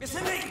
It's an H!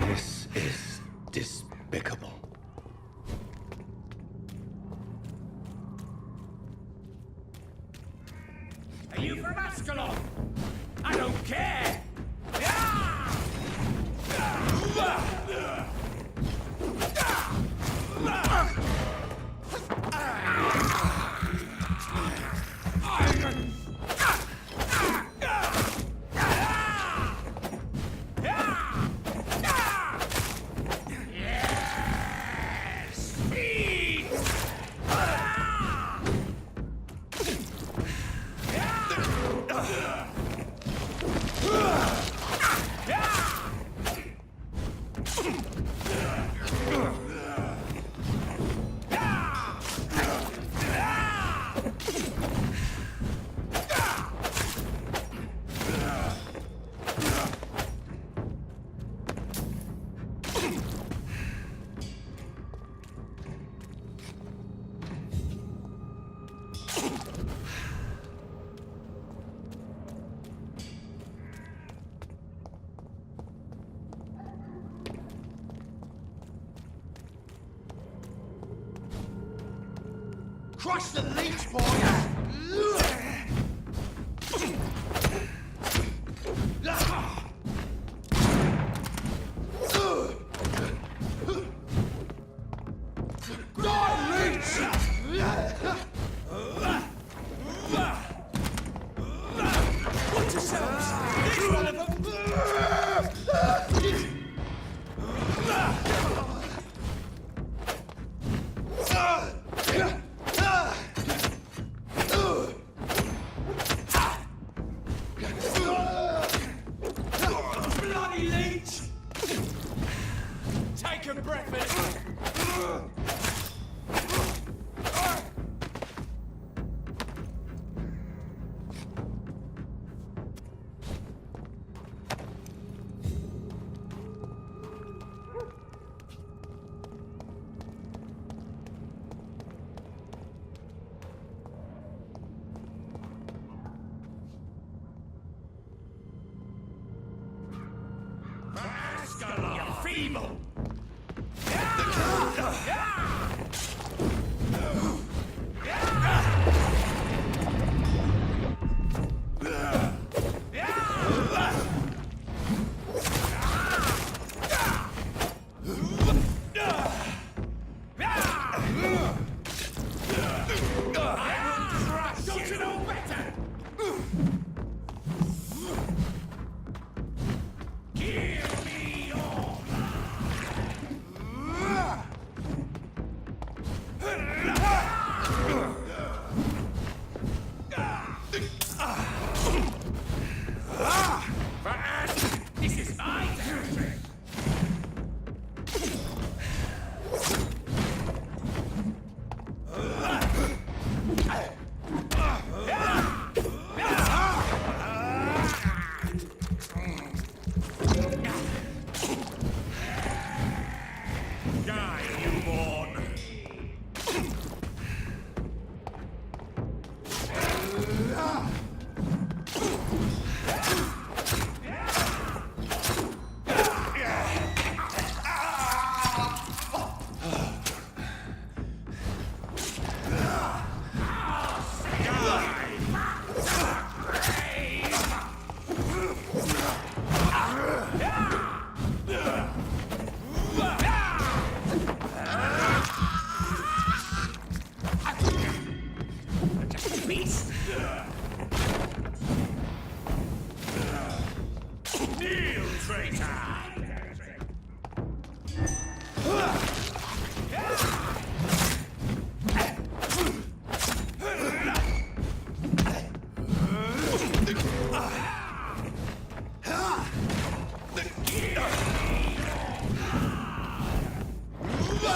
This is despicable. Are you from Ascalon? I don't care! Crush the leech, boy! Bloody leech! Take a breath, mate. You're feeble! Don't you know better? Give me your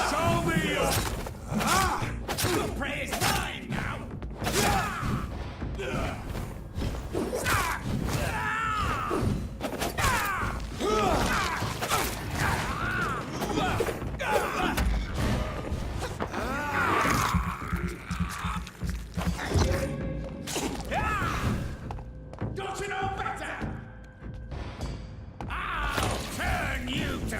Show me your... The prey is mine now! Don't you know better? I'll turn you to...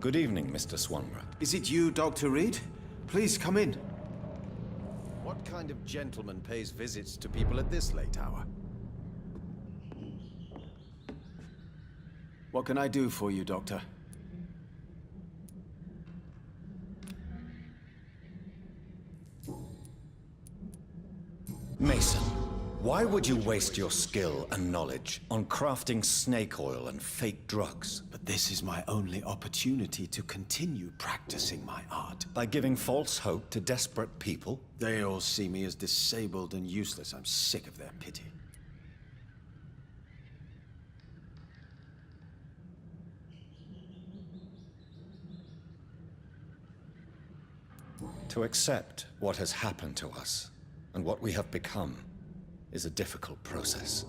Good evening, Mr. Swanborough. Is it you, Dr. Reed? Please come in. What kind of gentleman pays visits to people at this late hour? What can I do for you, Doctor? Mason, why would you waste your skill and knowledge on crafting snake oil and fake drugs? But this is my only opportunity to continue practicing my art. By giving false hope to desperate people? They all see me as disabled and useless. I'm sick of their pity. To accept what has happened to us and what we have become is a difficult process.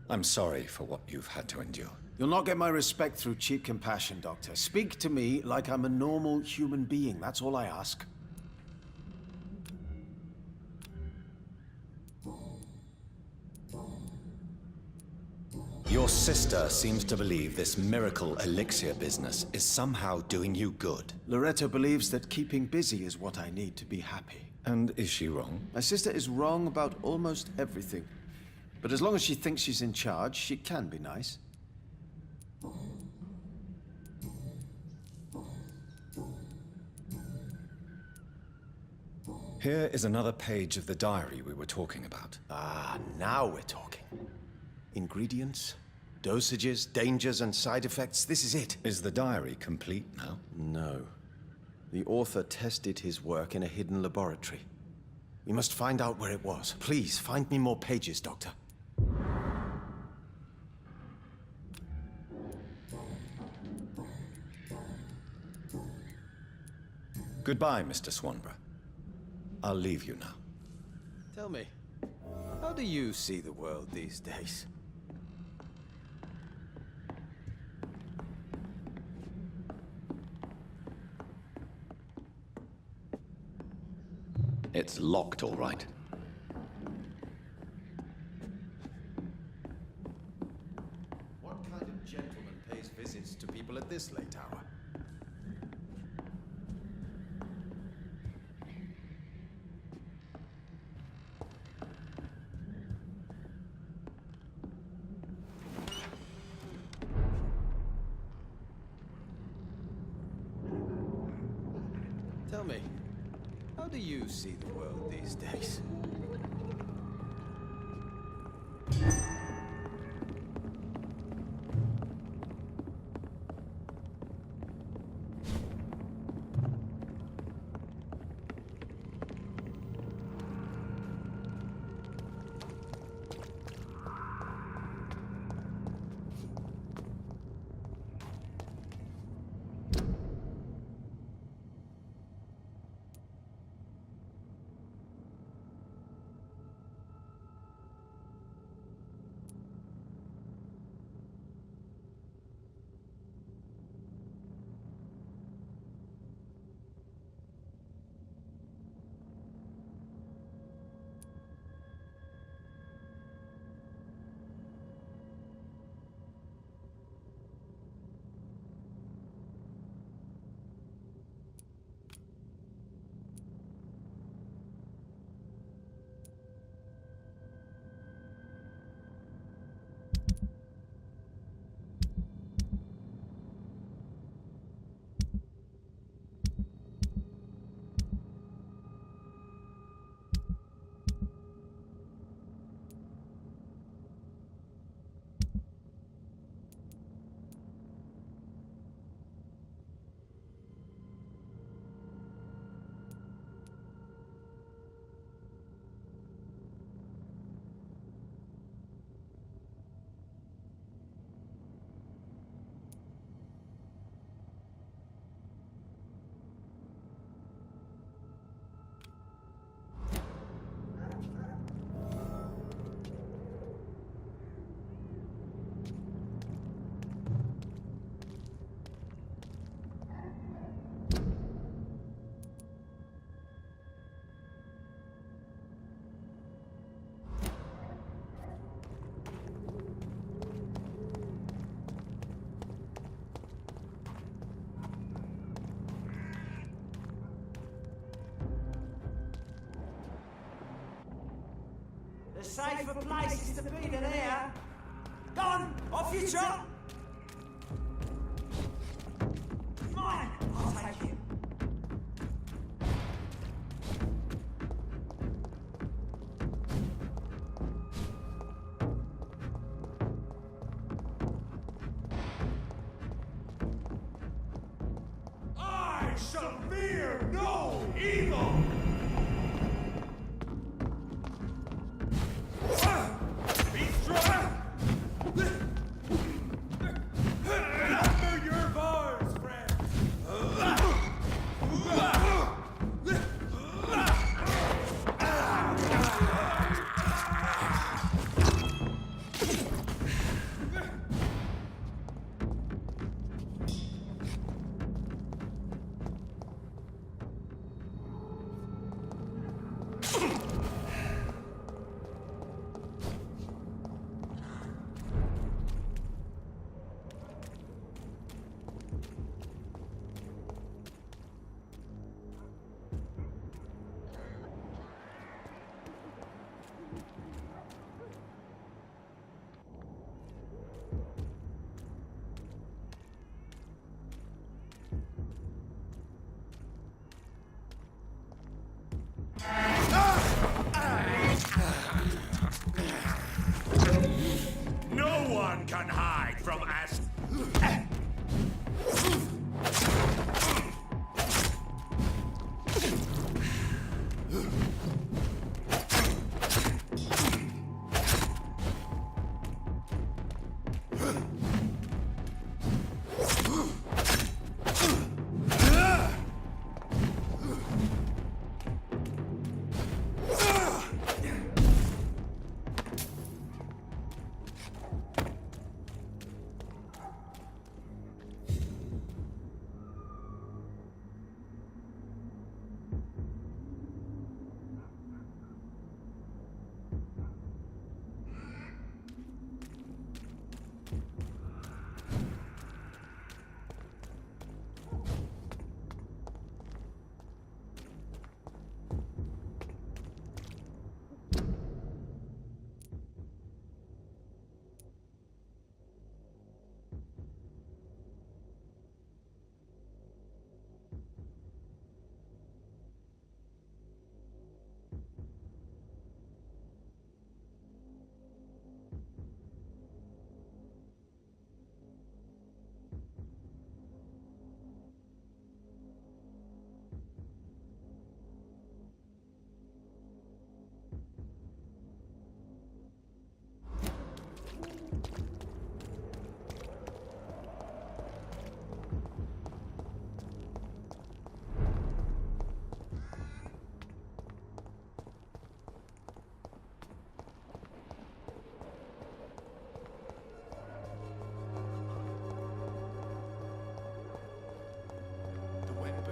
I'm sorry for what you've had to endure. You'll not get my respect through cheap compassion, Doctor. Speak to me like I'm a normal human being. That's all I ask. Your sister seems to believe this miracle elixir business is somehow doing you good. Loretta believes that keeping busy is what I need to be happy. And is she wrong? My sister is wrong about almost everything. But as long as she thinks she's in charge, she can be nice. Here is another page of the diary we were talking about. Ah, now we're talking. Ingredients, dosages, dangers, and side effects. This is it. Is the diary complete now? No. The author tested his work in a hidden laboratory. We must find out where it was. Please, find me more pages, Doctor. Goodbye, Mr. Swanborough. I'll leave you now. Tell me, how do you see the world these days? It's locked, all right. What kind of gentleman pays visits to people at this late hour? Tell me, how do you see the world these days? safer places to be than here. Go on, off you trot! Mine, I'll take you. I shall fear no evil! Be strong! Remember your bars, friend! No one can hide from us.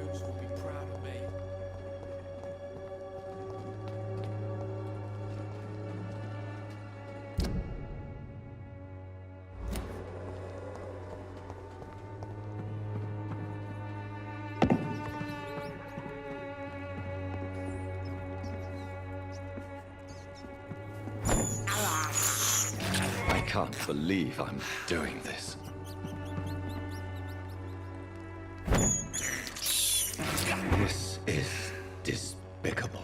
Will be proud of me. I can't believe I'm doing this. This is despicable.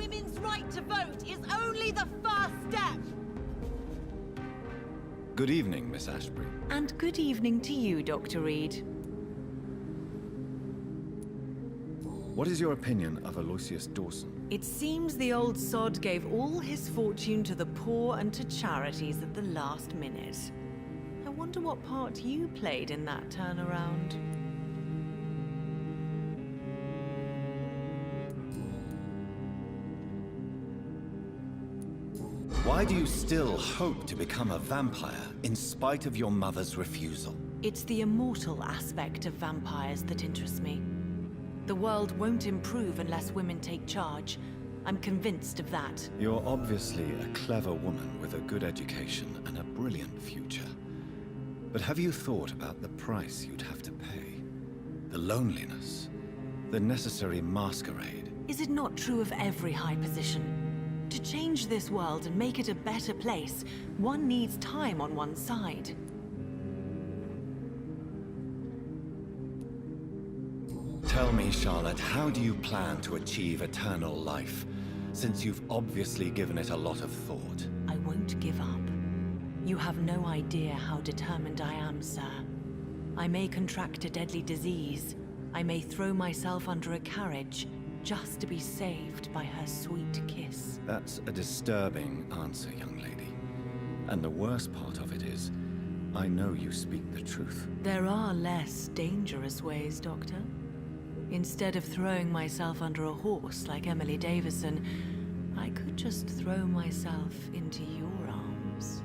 women's right to vote is only the first step. Good evening, Miss Ashbury. And good evening to you, Dr. Reed. What is your opinion of Aloysius Dawson? It seems the old sod gave all his fortune to the poor and to charities at the last minute. I wonder what part you played in that turnaround. Why do you still hope to become a vampire in spite of your mother's refusal? It's the immortal aspect of vampires that interests me. The world won't improve unless women take charge. I'm convinced of that. You're obviously a clever woman with a good education and a brilliant future. But have you thought about the price you'd have to pay? The loneliness, the necessary masquerade. Is it not true of every high position? To change this world and make it a better place, one needs time on one's side. Tell me, Charlotte, how do you plan to achieve eternal life, since you've obviously given it a lot of thought? I won't give up. You have no idea how determined I am, sir. I may contract a deadly disease. I may throw myself under a carriage, just to be saved by her sweet kiss. That's a disturbing answer, young lady. And the worst part of it is, I know you speak the truth. There are less dangerous ways, Doctor. Instead of throwing myself under a horse like Emily Davison, I could just throw myself into your arms.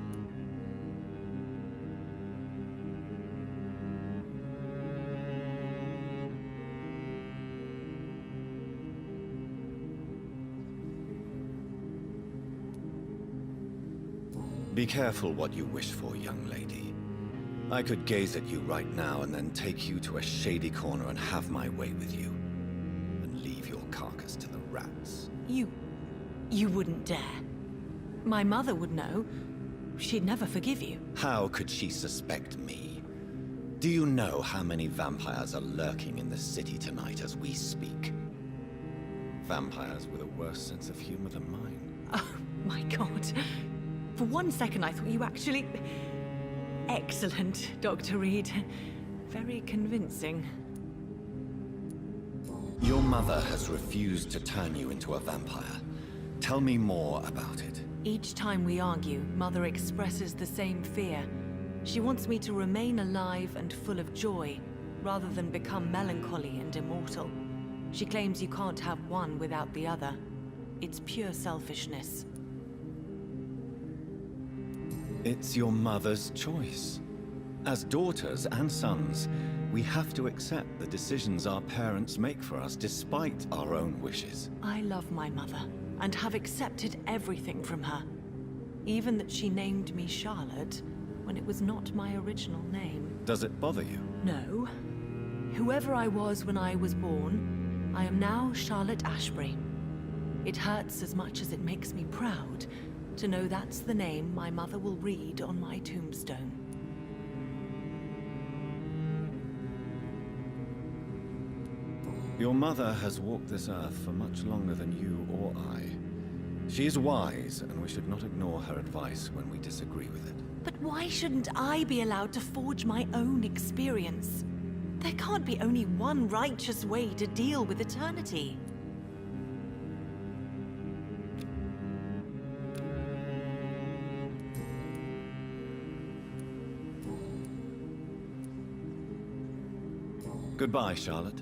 Be careful what you wish for, young lady. I could gaze at you right now and then take you to a shady corner and have my way with you. And leave your carcass to the rats. You wouldn't dare. My mother would know. She'd never forgive you. How could she suspect me? Do you know how many vampires are lurking in the city tonight as we speak? Vampires with a worse sense of humor than mine. Oh, my God. For one second I thought you actually... Excellent, Dr. Reed. Very convincing. Your mother has refused to turn you into a vampire. Tell me more about it. Each time we argue, Mother expresses the same fear. She wants me to remain alive and full of joy, rather than become melancholy and immortal. She claims you can't have one without the other. It's pure selfishness. It's your mother's choice. As daughters and sons, we have to accept the decisions our parents make for us despite our own wishes. I love my mother, and have accepted everything from her. Even that she named me Charlotte, when it was not my original name. Does it bother you? No. Whoever I was when I was born, I am now Charlotte Ashbury. It hurts as much as it makes me proud to know that's the name my mother will read on my tombstone. Your mother has walked this earth for much longer than you or I. She is wise, and we should not ignore her advice when we disagree with it. But why shouldn't I be allowed to forge my own experience? There can't be only one righteous way to deal with eternity. Goodbye, Charlotte.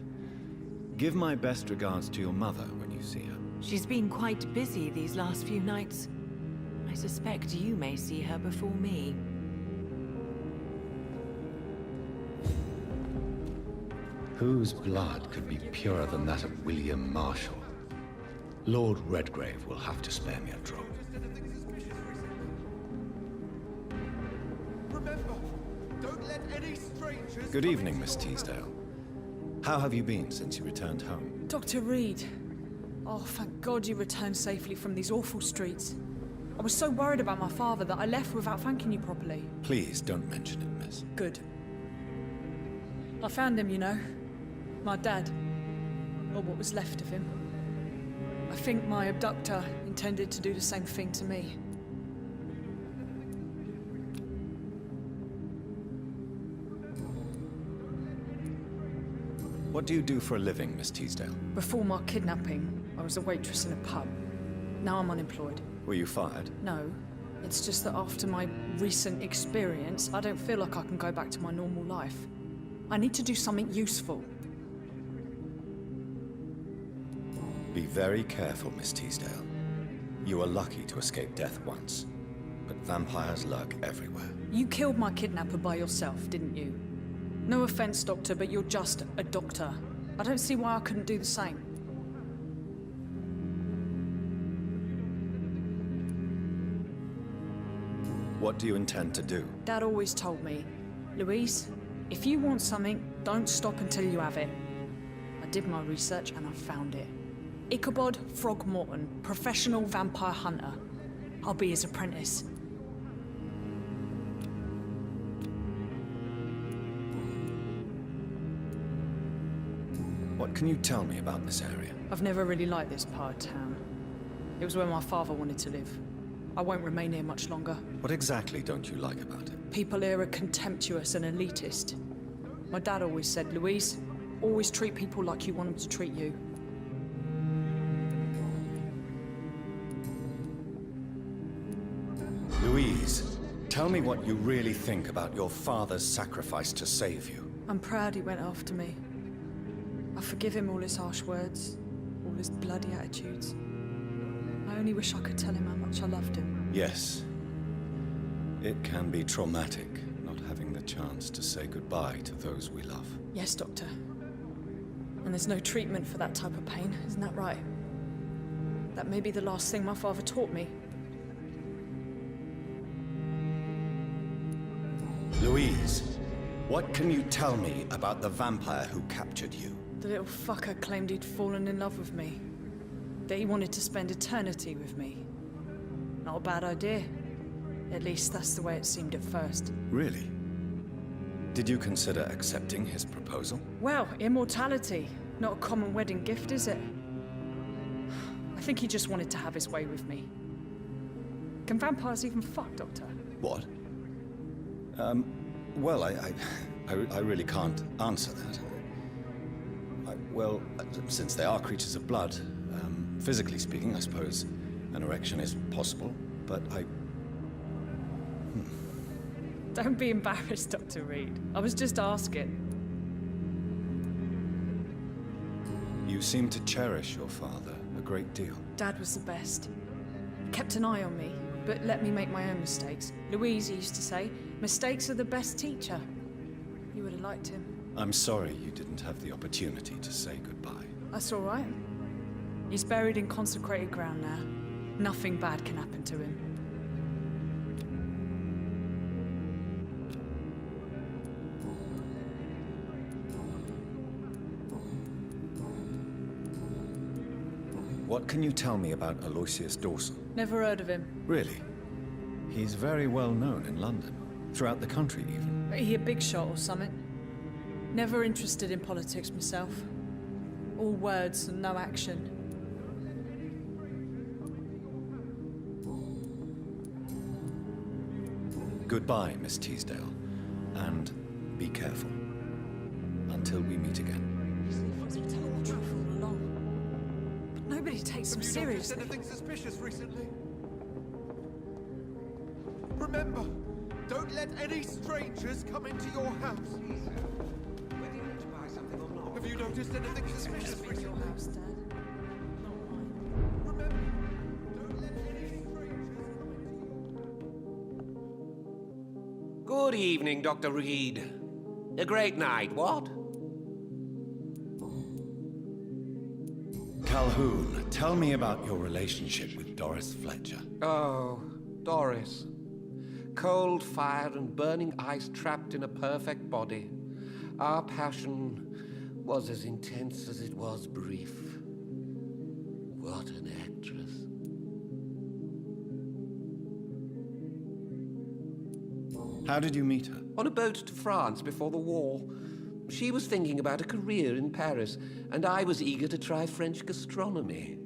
Give my best regards to your mother when you see her. She's been quite busy these last few nights. I suspect you may see her before me. Whose blood could be purer than that of William Marshall? Lord Redgrave will have to spare me a drop. Remember, don't let any strangers... Good evening, Miss Teasdale. How have you been since you returned home? Dr. Reed. Oh, thank God you returned safely from these awful streets. I was so worried about my father that I left without thanking you properly. Please don't mention it, miss. Good. I found him, you know. My dad. Or what was left of him. I think my abductor intended to do the same thing to me. What do you do for a living, Miss Teasdale? Before my kidnapping, I was a waitress in a pub. Now I'm unemployed. Were you fired? No, it's just that after my recent experience, I don't feel like I can go back to my normal life. I need to do something useful. Be very careful, Miss Teasdale. You were lucky to escape death once, but vampires lurk everywhere. You killed my kidnapper by yourself, didn't you? No offense, Doctor, but you're just a doctor. I don't see why I couldn't do the same. What do you intend to do? Dad always told me, Louise, if you want something, don't stop until you have it. I did my research and I found it. Ichabod Throgmorton, professional vampire hunter. I'll be his apprentice. What can you tell me about this area? I've never really liked this part of town. It was where my father wanted to live. I won't remain here much longer. What exactly don't you like about it? People here are contemptuous and elitist. My dad always said, Louise, always treat people like you want them to treat you. Louise, tell me what you really think about your father's sacrifice to save you. I'm proud he went after me. I forgive him all his harsh words, all his bloody attitudes. I only wish I could tell him how much I loved him. Yes. It can be traumatic, not having the chance to say goodbye to those we love. Yes, Doctor. And there's no treatment for that type of pain, isn't that right? That may be the last thing my father taught me. Louise, what can you tell me about the vampire who captured you? The little fucker claimed he'd fallen in love with me. That he wanted to spend eternity with me. Not a bad idea. At least that's the way it seemed at first. Really? Did you consider accepting his proposal? Well, immortality. Not a common wedding gift, is it? I think he just wanted to have his way with me. Can vampires even fuck, Doctor? What? Well, I really can't answer that. Well, since they are creatures of blood, physically speaking, I suppose an erection is possible, but Don't be embarrassed, Dr. Reed. I was just asking. You seem to cherish your father a great deal. Dad was the best. Kept an eye on me, but let me make my own mistakes. Louise used to say, mistakes are the best teacher. You would have liked him. I'm sorry you didn't have the opportunity to say goodbye. That's all right. He's buried in consecrated ground now. Nothing bad can happen to him. What can you tell me about Aloysius Dawson? Never heard of him. Really? He's very well known in London. Throughout the country, even. He a big shot or something? Never interested in politics myself. All words and no action. Goodbye, Miss Teasdale. And be careful. Until we meet again. He's been telling the truth all along. But nobody takes him seriously. Have you noticed anything suspicious recently? Remember, don't let any strangers come into your house. Whether you want to buy something or not. Have you noticed anything suspicious Your recently? house, Dad. Not mine. Remember, don't let any strangers come into your... Good evening, Dr. Reed. A great night, what? Calhoun, tell me about your relationship with Doris Fletcher. Oh, Doris. Cold fire and burning ice trapped in a perfect body. Our passion was as intense as it was brief. What an actress. How did you meet her? On a boat to France before the war. She was thinking about a career in Paris, and I was eager to try French gastronomy.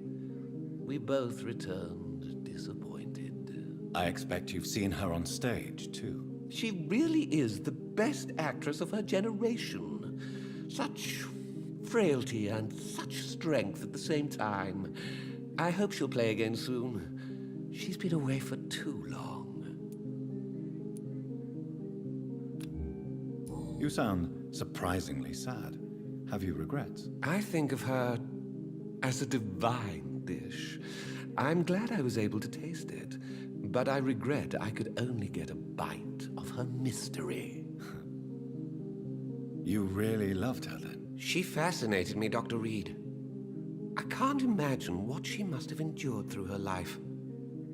we both returned disappointed. I expect you've seen her on stage, too. She really is the best actress of her generation. Such frailty and such strength at the same time. I hope she'll play again soon. She's been away for too long. You sound surprisingly sad. Have you regrets? I think of her as a divine dish. I'm glad I was able to taste it, but I regret I could only get a bite of her mystery. You really loved her, then? She fascinated me, Dr. Reed. I can't imagine what she must have endured through her life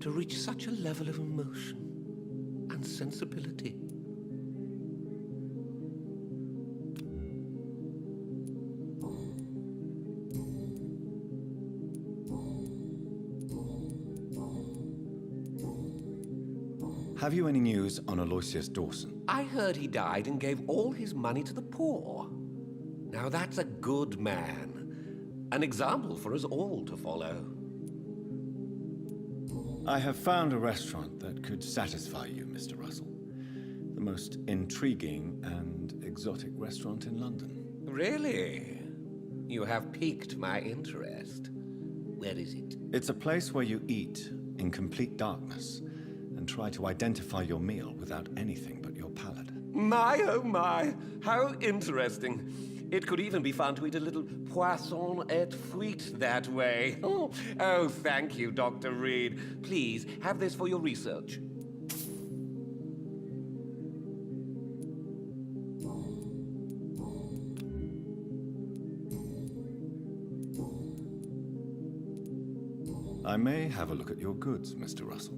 to reach such a level of emotion and sensibility. Have you any news on Aloysius Dawson? I heard he died and gave all his money to the poor. Now that's a good man. An example for us all to follow. I have found a restaurant that could satisfy you, Mr. Russell. The most intriguing and exotic restaurant in London. Really? You have piqued my interest. Where is it? It's a place where you eat in complete darkness and try to identify your meal without anything but your palate. My, oh my, how interesting. It could even be fun to eat a little poisson et fruit that way. Oh, thank you, Dr. Reed. Please, have this for your research. I may have a look at your goods, Mr. Russell.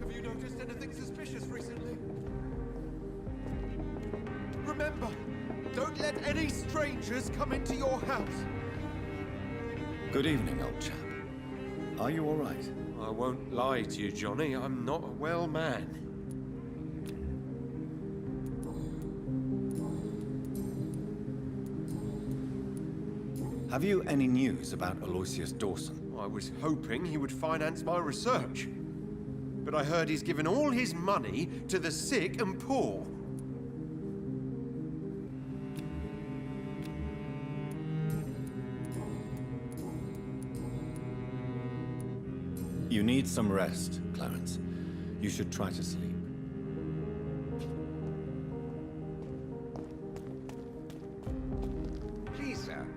Have you noticed anything suspicious recently? Remember, don't let any strangers come into your house. Good evening, old chap. Are you all right? I won't lie to you, Johnny. I'm not a well man. Have you any news about Aloysius Dawson? I was hoping he would finance my research. But I heard he's given all his money to the sick and poor. You need some rest, Clarence. You should try to sleep. Please, sir.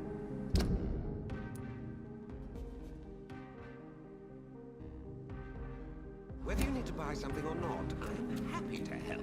Whether you need to buy something or not, I'm happy to help.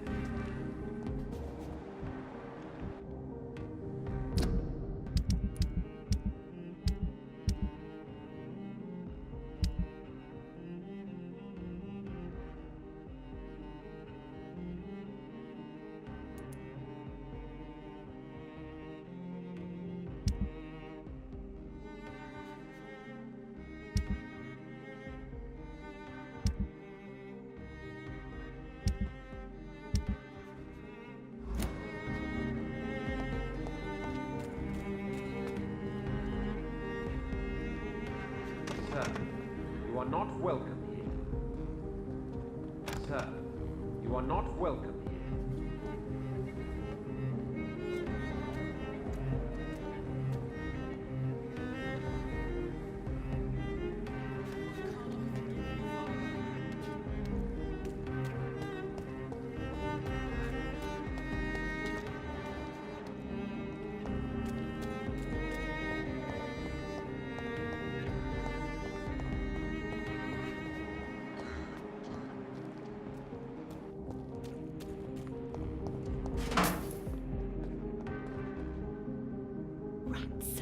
Sir, you are not welcome here. Rats.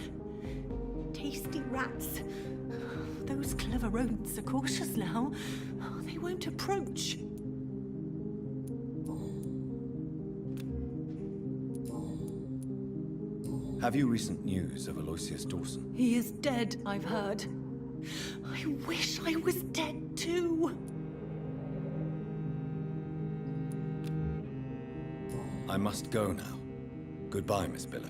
Tasty rats. Those clever rodents are cautious now. They won't approach. Have you recent news of Aloysius Dawson? He is dead, I've heard. I wish I was dead too. I must go now. Goodbye, Miss Billow.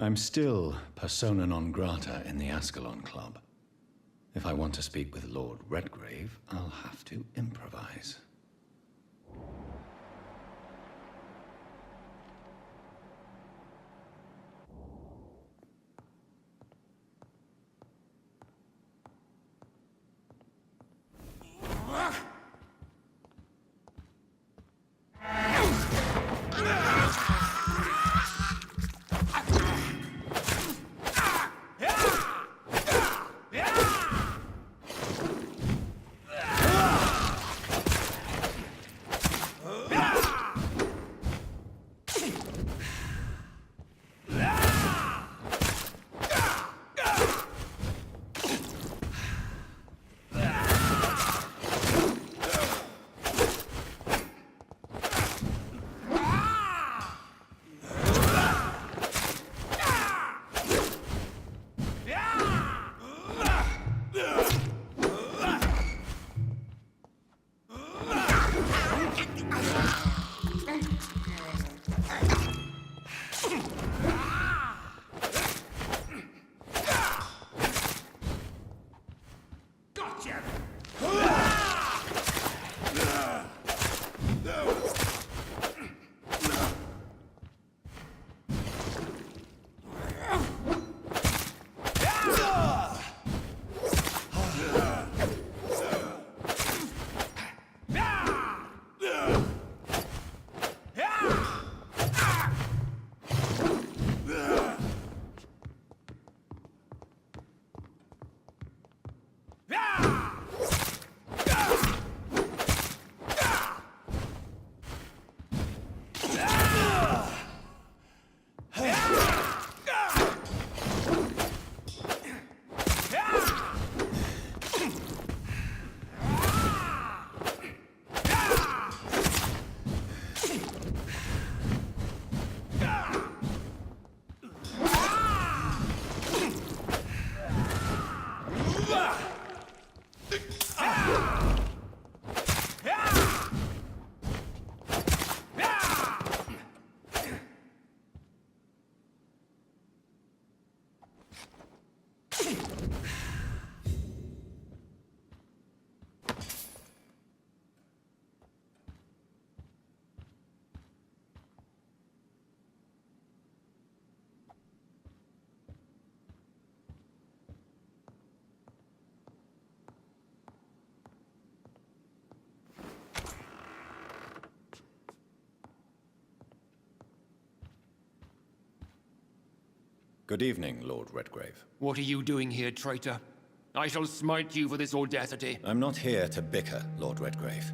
I'm still persona non grata in the Ascalon Club. If I want to speak with Lord Redgrave, I'll have to improvise. Good evening, Lord Redgrave. What are you doing here, traitor? I shall smite you for this audacity. I'm not here to bicker, Lord Redgrave.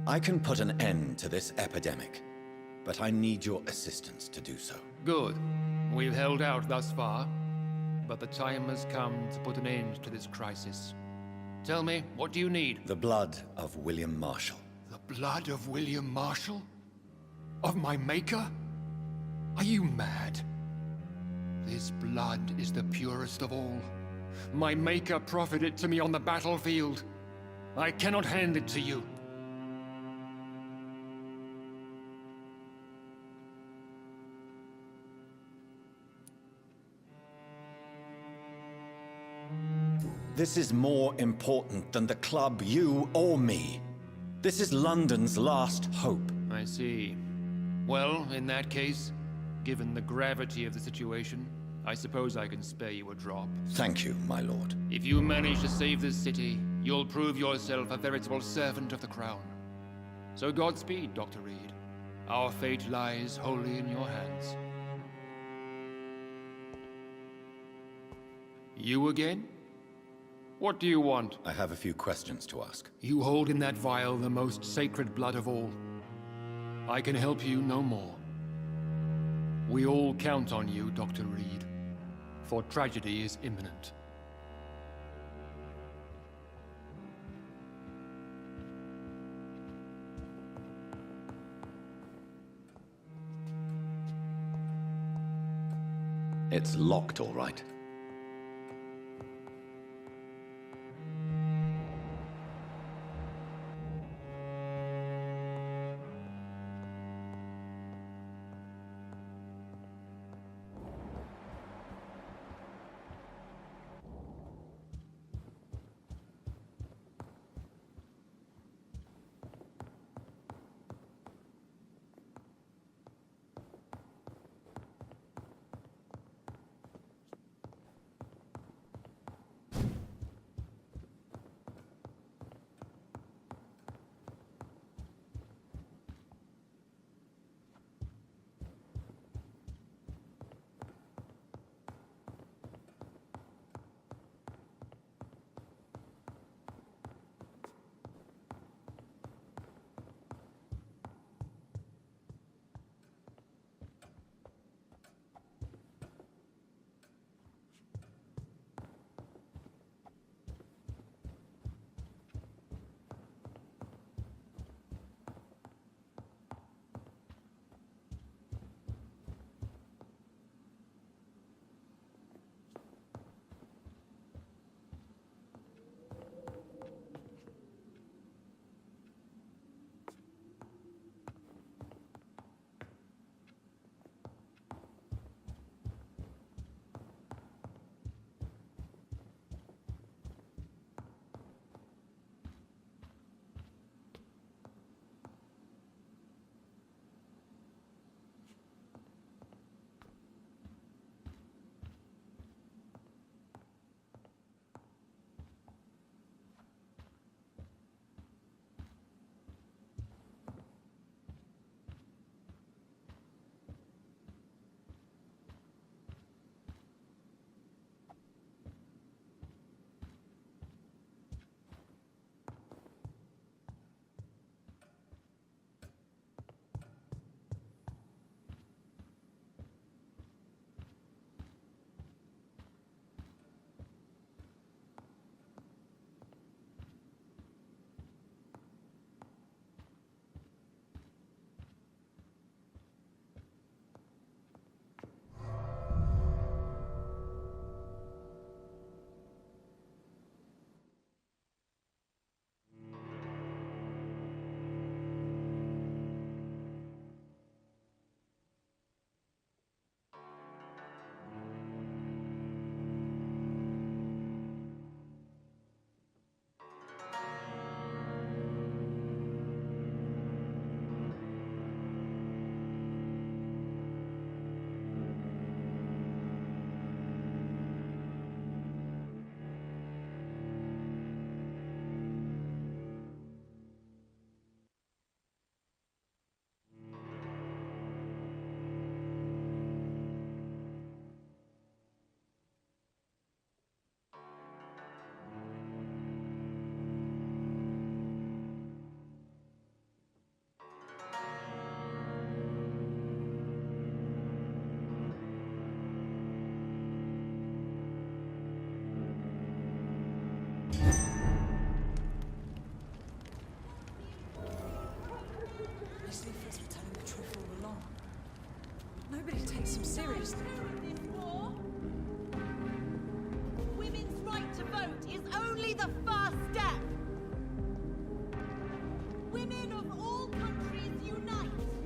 I can put an end to this epidemic, but I need your assistance to do so. Good. We've held out thus far, but the time has come to put an end to this crisis. Tell me, what do you need? The blood of William Marshall. The blood of William Marshall? Of my maker? Are you mad? This blood is the purest of all. My maker proffered it to me on the battlefield. I cannot hand it to you. This is more important than the club, you or me. This is London's last hope. I see. Well, in that case, given the gravity of the situation, I suppose I can spare you a drop. Thank you, my lord. If you manage to save this city, you'll prove yourself a veritable servant of the crown. So Godspeed, Dr. Reed. Our fate lies wholly in your hands. You again? What do you want? I have a few questions to ask. You hold in that vial the most sacred blood of all. I can help you no more. We all count on you, Dr. Reed, for tragedy is imminent. It's locked, all right. throat is only the first step. Women of all countries unite!